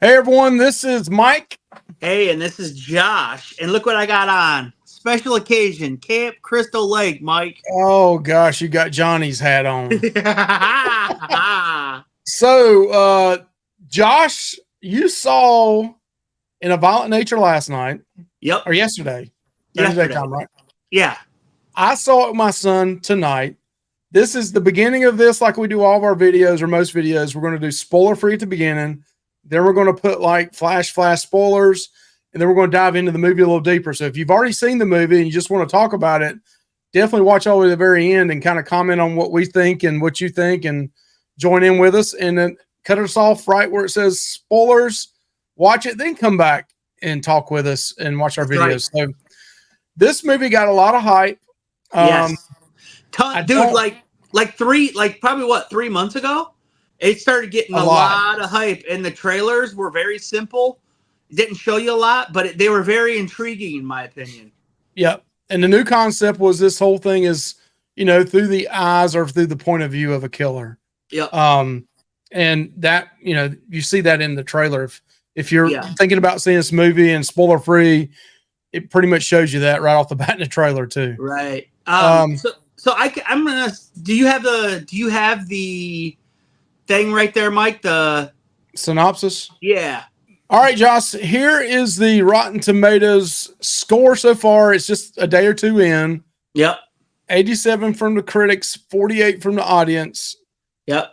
Hey everyone, this is Mike. Hey, and this is Josh. And look what I got on. Special occasion, Camp Crystal Lake, Mike. Oh gosh, you got Johnny's hat on. So, Josh, you saw In a Violent Nature last night. Yep. Or yesterday. Yesterday. Time, right? Yeah. I saw it with my son tonight. This is the beginning of this, like we do all of our videos or most videos. We're going to do spoiler free at the beginning. Then we're going to put like flash spoilers. And then we're going to dive into the movie a little deeper. So if you've already seen the movie and you just want to talk about it, definitely watch all the way to the very end and kind of comment on what we think and what you think and join in with us. And then cut us off right where it says spoilers. Watch it, then come back and talk with us and watch our videos. Right. So this movie got a lot of hype. Yes. Dude, probably 3 months ago, it started getting a lot of hype, and the trailers were very simple. It didn't show you a lot, but they were very intriguing, in my opinion. Yep. And the new concept was this whole thing is, through the eyes or through the point of view of a killer. Yep. And that, you see that in the trailer. If you're thinking about seeing this movie and spoiler free, it pretty much shows you that right off the bat in the trailer too. Right. I'm gonna. Do you have the thing right there, Mike? The synopsis. Yeah. All right, Josh. Here is the Rotten Tomatoes score so far. It's just a day or two in. Yep. 87 from the critics, 48 from the audience. Yep.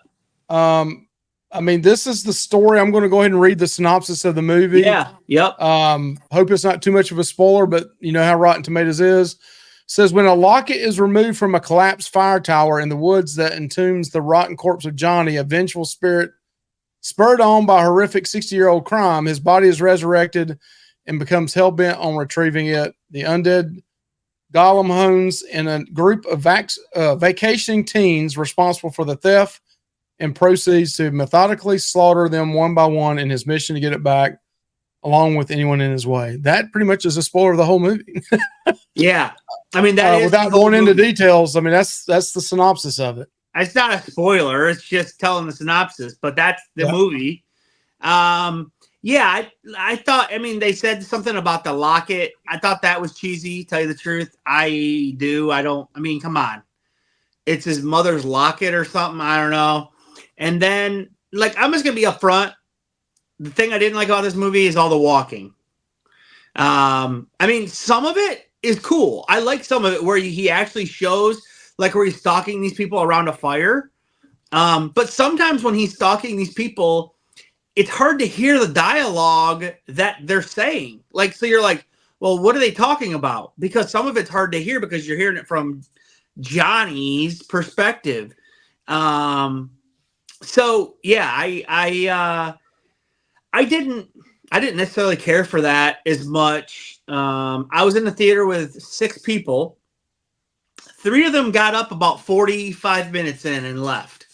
This is the story. I'm going to go ahead and read the synopsis of the movie. Yeah. Yep. Hope it's not too much of a spoiler, but you know how Rotten Tomatoes is. Says when a locket is removed from a collapsed fire tower in the woods that entombs the rotten corpse of Johnny, a vengeful spirit spurred on by a horrific 60-year-old crime, his body is resurrected and becomes hell-bent on retrieving it. The undead golem hones in a group of vacationing teens responsible for the theft and proceeds to methodically slaughter them one by one in his mission to get it back, along with anyone in his way. That pretty much is a spoiler of the whole movie. Yeah. That is without going into details. That's the synopsis of it. It's not a spoiler. It's just telling the synopsis, but that's the movie. I thought, they said something about the locket. I thought that was cheesy, tell you the truth. Come on. It's his mother's locket or something. I don't know. And then, I'm just going to be upfront. The thing I didn't like about this movie is all the walking. Some of it is cool. I like some of it where he actually shows where he's stalking these people around a fire. But sometimes when he's stalking these people, it's hard to hear the dialogue that they're saying. So you're like, well, what are they talking about? Because some of it's hard to hear because you're hearing it from Johnny's perspective. I didn't necessarily care for that as much. I was in the theater with 6 people. 3 of them got up about 45 minutes in and left.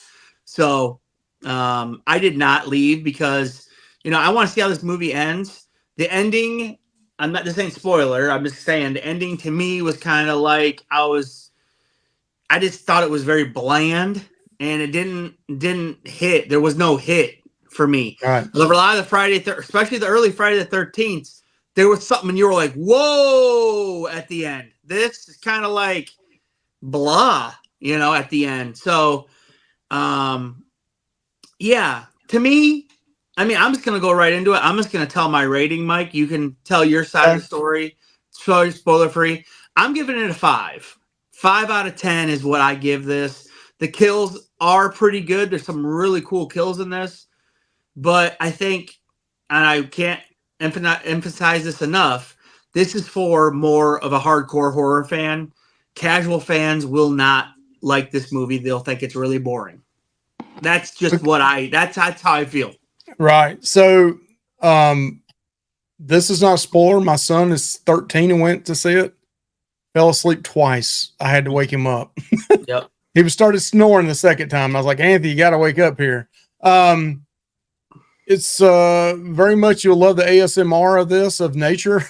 So I did not leave because, I want to see how this movie ends. The ending, I'm not just saying spoiler. I'm just saying the ending to me was kind of like I just thought it was very bland and it didn't hit. There was no hit for me. Right. A lot of the Friday, especially the early Friday the 13th, there was something and you were like, whoa, at the end. This is kind of like blah, at the end. So, to me, I'm just going to go right into it. I'm just going to tell my rating, Mike. You can tell your side of the story. Spoiler free. I'm giving it a 5. 5 out of 10 is what I give this. The kills are pretty good. There's some really cool kills in this. But I think, and I can't emphasize this enough, this is for more of a hardcore horror fan. Casual fans will not like this movie. They'll think it's really boring. That's just that's how I feel. Right. So, this is not a spoiler. My son is 13 and went to see it. Fell asleep twice. I had to wake him up. Yep. He started snoring the second time. I was like, Anthony, you got to wake up here. It's very much, you'll love the ASMR of nature.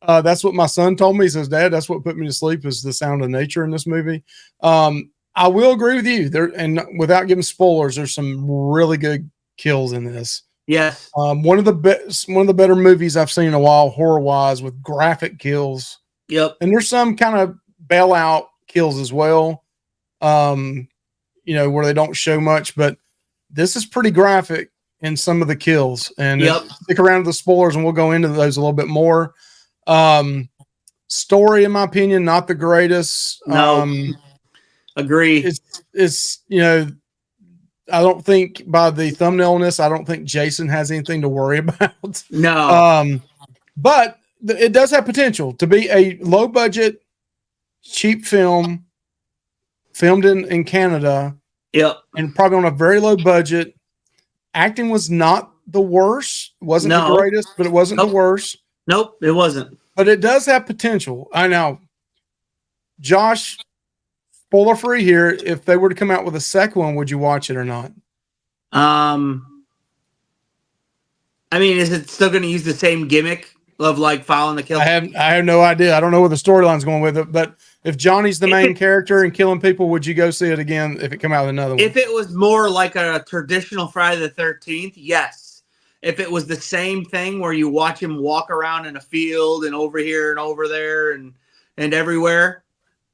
That's what my son told me. He says, Dad, that's what put me to sleep is the sound of nature in this movie. I will agree with you there. And without giving spoilers, there's some really good kills in this. Yes. One of the better movies I've seen in a while, horror wise, with graphic kills. Yep. And there's some kind of bailout kills as well. Where they don't show much, but this is pretty graphic in some of the kills. And stick around to the spoilers and we'll go into those a little bit more. Story, in my opinion, not the greatest. No. Agree. It's I don't think by the thumbnailness, I don't think Jason has anything to worry about. No. But it does have potential to be a low budget, cheap film filmed in Canada. Yep. And probably on a very low budget. Acting was not the worst. Wasn't the greatest, but it wasn't the worst. Nope, it wasn't. But it does have potential. I know. Josh, spoiler free here. If they were to come out with a second one, would you watch it or not? I mean, is it still going to use the same gimmick of like following the kill? I have no idea. I don't know where the storyline's going with it. But if Johnny's the main character and killing people, would you go see it again if it come out with another one? If it was more like a traditional Friday the 13th, yes. If it was the same thing where you watch him walk around in a field and over here and over there and everywhere,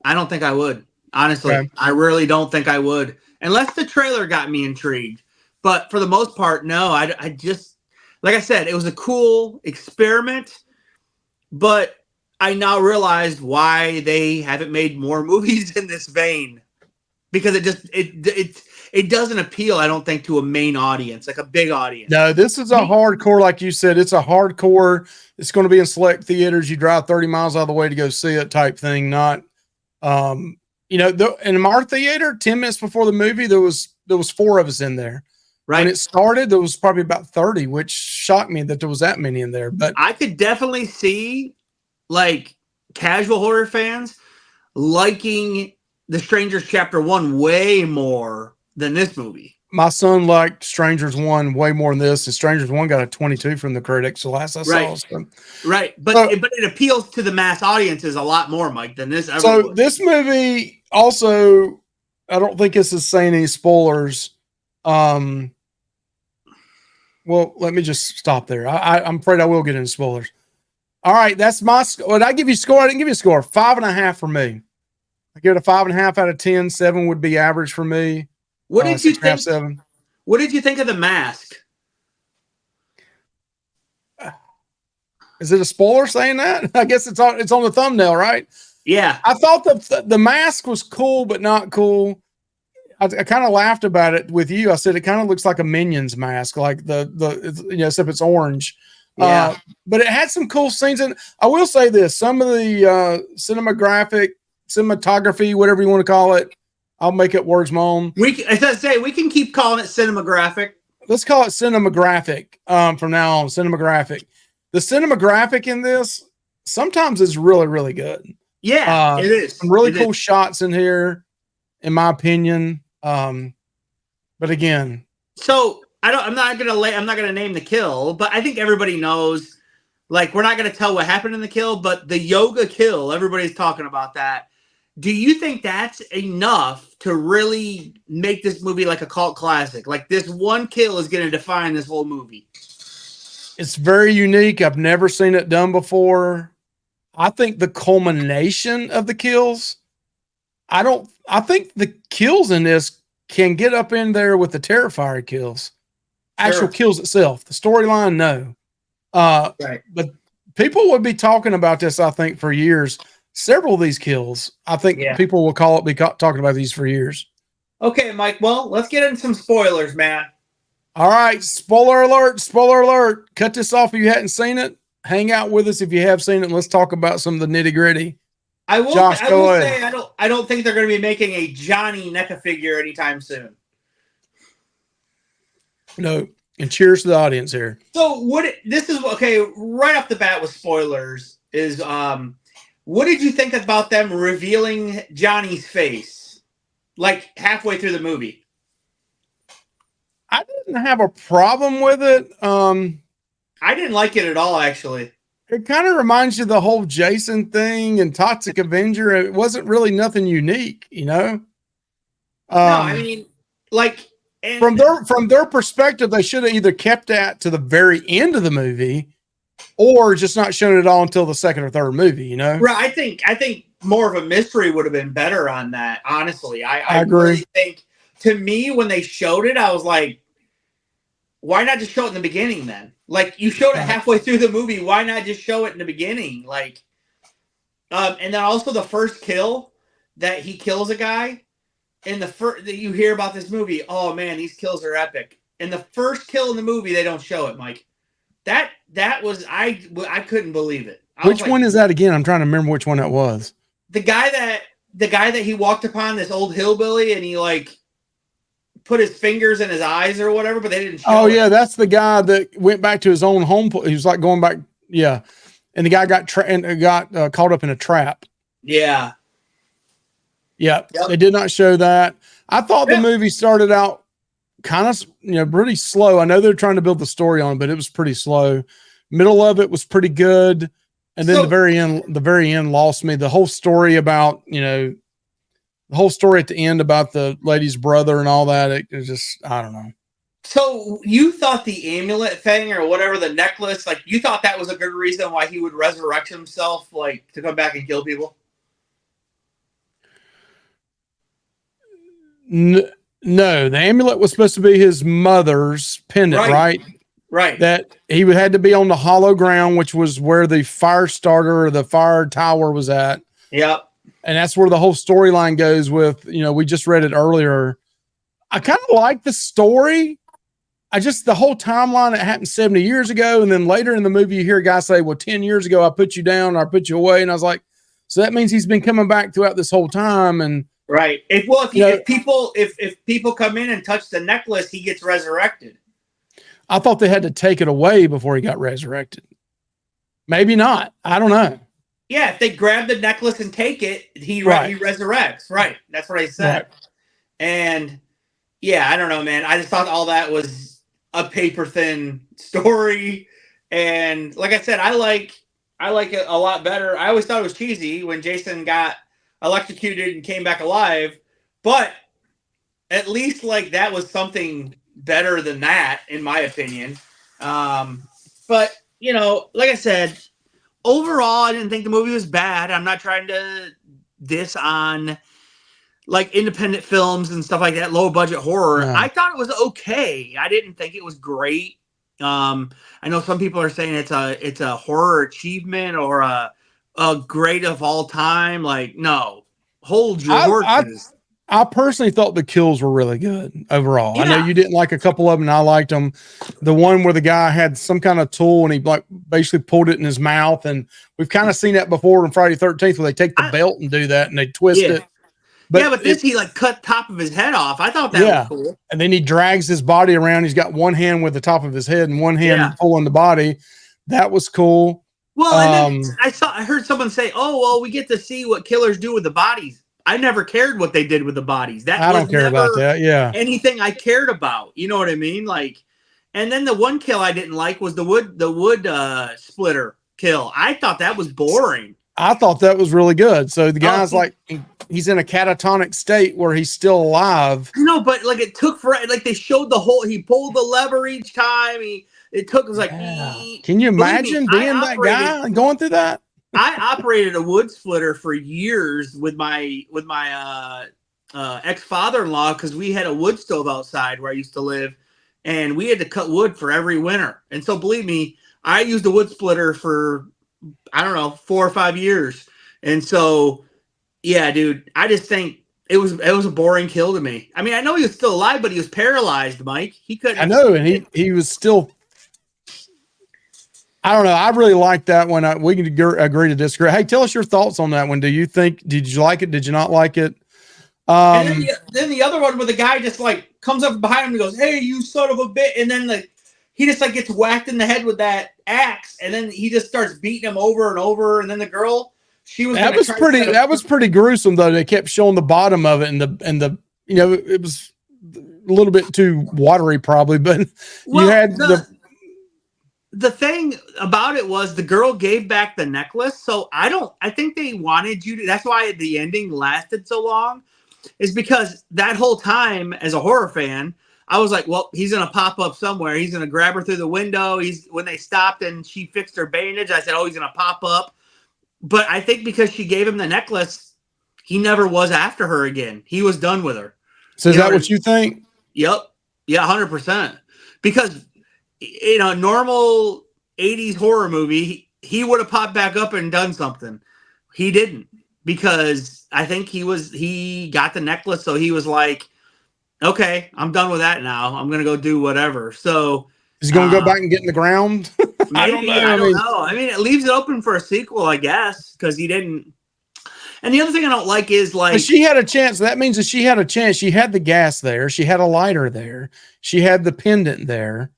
I don't think I would. Honestly, okay. I really don't think I would. Unless the trailer got me intrigued. But for the most part, no. I just, like I said, it was a cool experiment. But I now realized why they haven't made more movies in this vein. Because it doesn't appeal, I don't think, to a main audience, like a big audience. No, this is a hardcore, like you said. It's a hardcore. It's going to be in select theaters. You drive 30 miles out of the way to go see it type thing. Not, in our theater, 10 minutes before the movie, there was 4 of us in there. Right. When it started, there was probably about 30, which shocked me that there was that many in there. But I could definitely see, like, casual horror fans liking The Strangers Chapter 1 way more than this movie. My son liked Strangers 1 way more than this. And Strangers 1 got a 22 from the critics the last I saw. So. Right. But it appeals to the mass audiences a lot more, Mike, than this. So this movie also, I don't think this is saying any spoilers. Well, let me just stop there. I'm afraid I will get into spoilers. All right, that's my score. Did I give you a score? I didn't give you a score. 5.5 for me. I give it a 5.5 out of 10. 7 would be average for me. What did you think? 7. What did you think of The Mask? Is it a spoiler saying that? I guess it's on the thumbnail, right? Yeah. I thought the mask was cool, but not cool. I kind of laughed about it with you. I said it kind of looks like a Minions mask, like except it's orange. Yeah. But it had some cool scenes. And I will say this: some of the cinematography, whatever you want to call it, I'll make it words my own. We can keep calling it cinematographic. Let's call it cinematographic from now on. Cinematographic. The cinematographic in this sometimes is really, really good. Yeah, it is. Some really cool shots in here, in my opinion. But again, so I'm not gonna name the kill, but I think everybody knows. Like, we're not gonna tell what happened in the kill, but the yoga kill, everybody's talking about that. Do you think that's enough to really make this movie like a cult classic? Like, this one kill is going to define this whole movie. It's very unique. I've never seen it done before. I think the culmination of the kills, I think the kills in this can get up in there with the Terrifier kills. Actual kills itself. The storyline, no. Right. But people would be talking about this, I think, for years. Several of these kills, I think people will be talking about these for years. Okay, Mike. Well, let's get into some spoilers, man. All right. Spoiler alert. Spoiler alert. Cut this off if you hadn't seen it. Hang out with us if you have seen it. And let's talk about some of the nitty gritty. I will say I don't think they're going to be making a Johnny NECA figure anytime soon. No. And cheers to the audience here. So right off the bat with spoilers is what did you think about them revealing Johnny's face, like halfway through the movie? I didn't have a problem with it. I didn't like it at all, actually. It kind of reminds you of the whole Jason thing and Toxic Avenger. It wasn't really nothing unique, you know? No, I mean, like, And from their perspective, they should have either kept that to the very end of the movie, or just not shown it all until the second or third movie. You know, right? I think more of a mystery would have been better on that. Honestly, I agree. really think. To me, when they showed it, I was like, why not just show it in the beginning then? Like, you showed it halfway through the movie. Why not just show it in the beginning? Like, and then also the first kill that he kills a guy in the first that you hear about this movie. Oh man, these kills are epic. And the first kill in the movie, they don't show it, Mike. That was I couldn't believe it. Which one is that again? I'm trying to remember which one that was. The guy that he walked upon, this old hillbilly, and he like put his fingers in his eyes or whatever, but they didn't show Oh, yeah, that's the guy that went back to his own home. He was like going back, yeah. And the guy got caught up in a trap. Yeah. Yeah, they did not show that. I thought the movie started out kind of, pretty slow. I know they're trying to build the story on it, but it was pretty slow. Middle of it was pretty good. And then the very end lost me. The whole story about, the whole story at the end about the lady's brother and all that, it just, I don't know. So you thought the amulet thing or whatever, the necklace, like you thought that was a good reason why he would resurrect himself, like to come back and kill people? No, the amulet was supposed to be his mother's pendant, right? Right. That he had to be on the hollow ground, which was where the fire starter or the fire tower was at. Yep. And that's where the whole storyline goes with, we just read it earlier. I kind of like the story. The whole timeline, it happened 70 years ago. And then later in the movie, you hear a guy say, well, 10 years ago, I put you down, or I put you away. And I was like, so that means he's been coming back throughout this whole time. And right. If people come in and touch the necklace, he gets resurrected. I thought they had to take it away before he got resurrected. Maybe not. I don't know. Yeah, if they grab the necklace and take it, he resurrects. Right. That's what I said. Right. And yeah, I don't know, man. I just thought all that was a paper thin story. And like I said, I like it a lot better. I always thought it was cheesy when Jason got electrocuted and came back alive, but at least like that was something better than that, in my opinion. But like I said, overall, I didn't think the movie was bad. I'm not trying to diss on like independent films and stuff like that, low budget horror. No. I thought it was okay. I didn't think it was great. I know some people are saying it's a horror achievement or a great of all time. Like, no, hold your horses. I personally thought the kills were really good overall. Yeah. I know you didn't like a couple of them, and I liked them. The one where the guy had some kind of tool and he like basically pulled it in his mouth, and we've kind of seen that before in Friday the 13th where they take the belt and do that and they twist it. But this he like cut top of his head off. I thought that was cool. And then he drags his body around. He's got one hand with the top of his head and one hand pulling the body. That was cool. Well, and then I heard someone say, "Oh, well, we get to see what killers do with the bodies." I never cared what they did with the bodies. I don't care about that. Yeah. Anything I cared about. You know what I mean? Like, and then the one kill I didn't like was the wood splitter kill. I thought that was boring. I thought that was really good. So the guy's like, he's in a catatonic state where he's still alive. No, but like it took forever. Like they showed he pulled the lever each time. It was like, can you imagine being that guy and going through that? I operated a wood splitter for years with my ex-father-in-law because we had a wood stove outside where I used to live, and we had to cut wood for every winter. And so, believe me, I used a wood splitter for 4 or 5 years. And so, yeah, dude, I just think it was a boring kill to me. I mean, I know he was still alive, but he was paralyzed, Mike. He couldn't. I know, and he was still. I don't know. I really like that one. We can agree to disagree. Hey, tell us your thoughts on that one. Did you like it? Did you not like it? And then the other one where the guy just like comes up behind him and goes, "Hey, you son of a bitch!" And then he just like gets whacked in the head with that axe, and then he just starts beating him over and over. And then the girl, that was pretty gruesome though. They kept showing the bottom of it, and the it was a little bit too watery probably, but you had the thing about it was the girl gave back the necklace. So I think they wanted you to, that's why the ending lasted so long, is because that whole time as a horror fan, I was like, well, he's gonna pop up somewhere. He's gonna grab her through the window. When they stopped and she fixed her bandage, I said, oh, he's gonna pop up. But I think because she gave him the necklace, he never was after her again. He was done with her. So is that what you think? Yep. Yeah, 100%. Because in a normal 80s horror movie, he would have popped back up and done something. He didn't, because I think he got the necklace, so he was like, okay, I'm done with that now. I'm going to go do whatever. So is he going to go back and get in the ground? Maybe, I don't know. I mean, it leaves it open for a sequel, I guess, because he didn't. And the other thing I don't like is like, but she had a chance. That means that she had a chance. She had the gas there. She had a lighter there. She had the pendant there.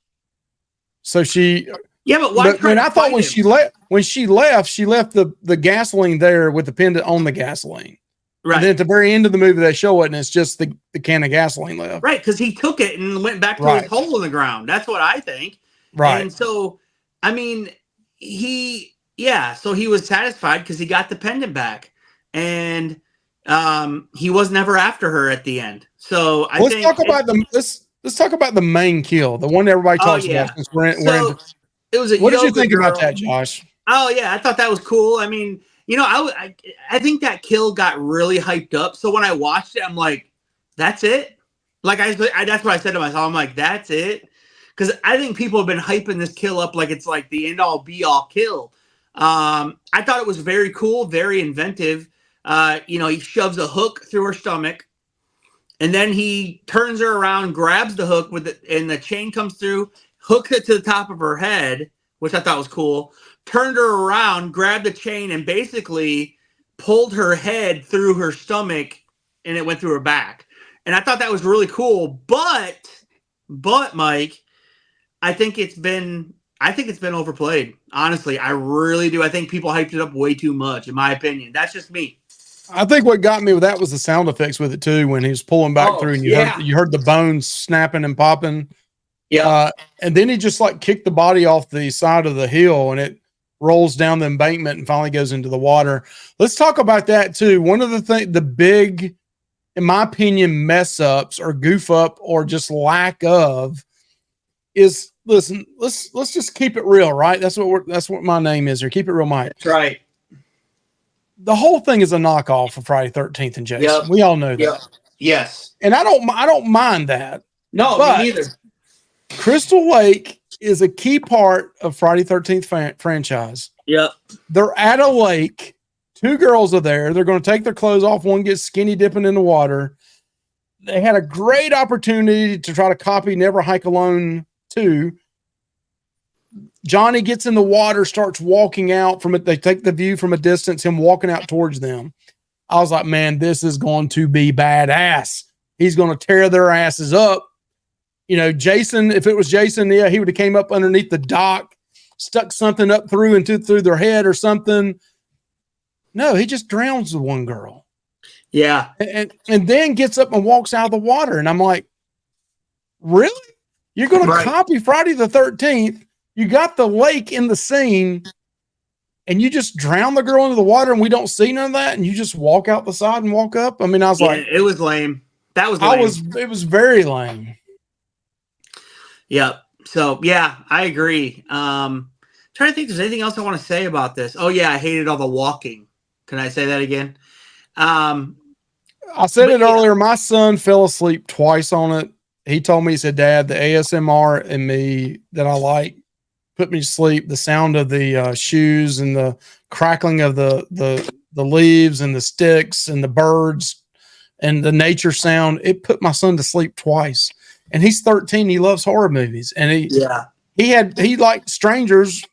So she, yeah, but why? But I thought when she left, she left the gasoline there with the pendant on the gasoline. Right. And then at the very end of the movie, they show it, and it's just the can of gasoline left. Right, because he took it and went back to his hole in the ground. That's what I think. Right. And so, I mean, so he was satisfied because he got the pendant back. And he was never after her at the end. So let's talk about the main kill, the one that everybody talks about. It was what did you think about that, Josh? Oh yeah, I thought that was cool. I mean, I think that kill got really hyped up. So when I watched it, I'm like, that's it. Like that's what I said to myself. I'm like, that's it, because I think people have been hyping this kill up like it's like the end all be all kill. I thought it was very cool, very inventive. He shoves a hook through her stomach, and then he turns her around, grabs the hook and the chain comes through, hooks it to the top of her head, which I thought was cool, turned her around, grabbed the chain, and basically pulled her head through her stomach, and it went through her back. And I thought that was really cool. But Mike, I think it's been overplayed. Honestly, I really do. I think people hyped it up way too much, in my opinion. That's just me. I think what got me with that was the sound effects with it too. When he was pulling back through, and you heard the bones snapping and popping. Yeah. And then he just like kicked the body off the side of the hill, and it rolls down the embankment and finally goes into the water. Let's talk about that too. One of the big, in my opinion, mess ups or goof up or just lack of is, listen, let's just keep it real, right? That's what my name is here. Keep it real, Mike. That's right. The whole thing is a knockoff of Friday 13th and Jason. Yep. We all know that. Yep. Yes. And I don't mind that. No, me neither. Crystal Lake is a key part of Friday 13th franchise. Yep. They're at a lake. Two girls are there. They're going to take their clothes off. One gets skinny dipping in the water. They had a great opportunity to try to copy Never Hike Alone 2. Johnny gets in the water, starts walking out from it. They take the view from a distance, him walking out towards them. I was like, man, this is going to be badass. He's going to tear their asses up. Jason, if it was Jason, yeah, he would have came up underneath the dock, stuck something up through their head or something. No, he just drowns the one girl. Yeah. And then gets up and walks out of the water. And I'm like, really? You're going to copy Friday the 13th. You got the lake in the scene, and you just drown the girl into the water, and we don't see none of that, and you just walk out the side and walk up. I mean, I was like, it was lame. That was lame. It was very lame. Yep. So yeah, I agree. Trying to think if there's anything else I want to say about this. Oh yeah, I hated all the walking. Can I say that again? I said it earlier. My son fell asleep twice on it. He told me, he said, Dad, the ASMR in me that I like put me to sleep. The sound of the shoes and the crackling of the leaves and the sticks and the birds and the nature sound, it put my son to sleep twice. And he's 13. He loves horror movies. And he liked Strangers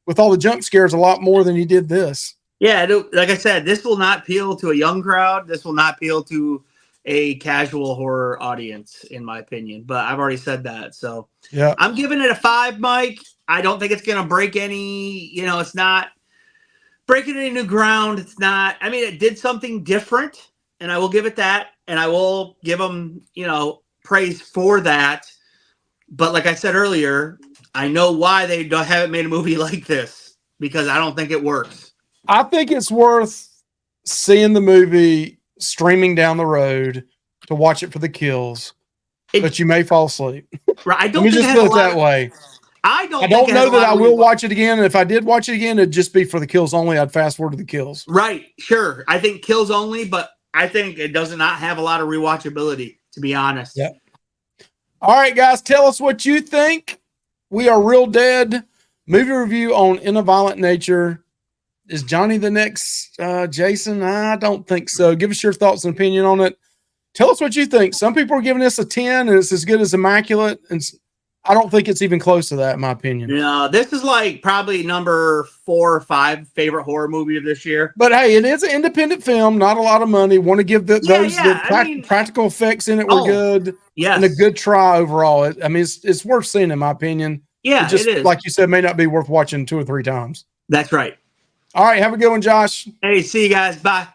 with all the jump scares a lot more than he did this. Yeah, like I said, this will not appeal to a young crowd. This will not appeal to a casual horror audience, in my opinion. But I've already said that. So yeah, I'm giving it a 5, Mike. I don't think it's going to break any, it's not breaking any new ground. It's not, I mean, it did something different, and I will give it that. And I will give them, praise for that. But like I said earlier, I know why they haven't made a movie like this, because I don't think it works. I think it's worth seeing the movie streaming down the road to watch it for the kills. but you may fall asleep. I Let don't me think just it has put a it lot that of, way. I don't I think don't it has know a lot that I of will rewatch- watch it again. If I did watch it again, it'd just be for the kills only. I'd fast forward to the kills. Right, sure. I think kills only, but I think it does not have a lot of rewatchability, to be honest. Yep. All right, guys, tell us what you think. We are Real Dead movie review on In a Violent Nature. Is Johnny the next Jason? I don't think so. Give us your thoughts and opinion on it. Tell us what you think. Some people are giving this a 10 and it's as good as Immaculate. And I don't think it's even close to that, in my opinion. Yeah, this is like probably number 4 or 5 favorite horror movie of this year. But hey, it is an independent film, not a lot of money. Want to give the practical effects in it were good. Yes. And a good try overall. It's worth seeing, in my opinion. Yeah, it is. Like you said, may not be worth watching 2 or 3 times. That's right. All right, have a good one, Josh. Hey, see you guys. Bye.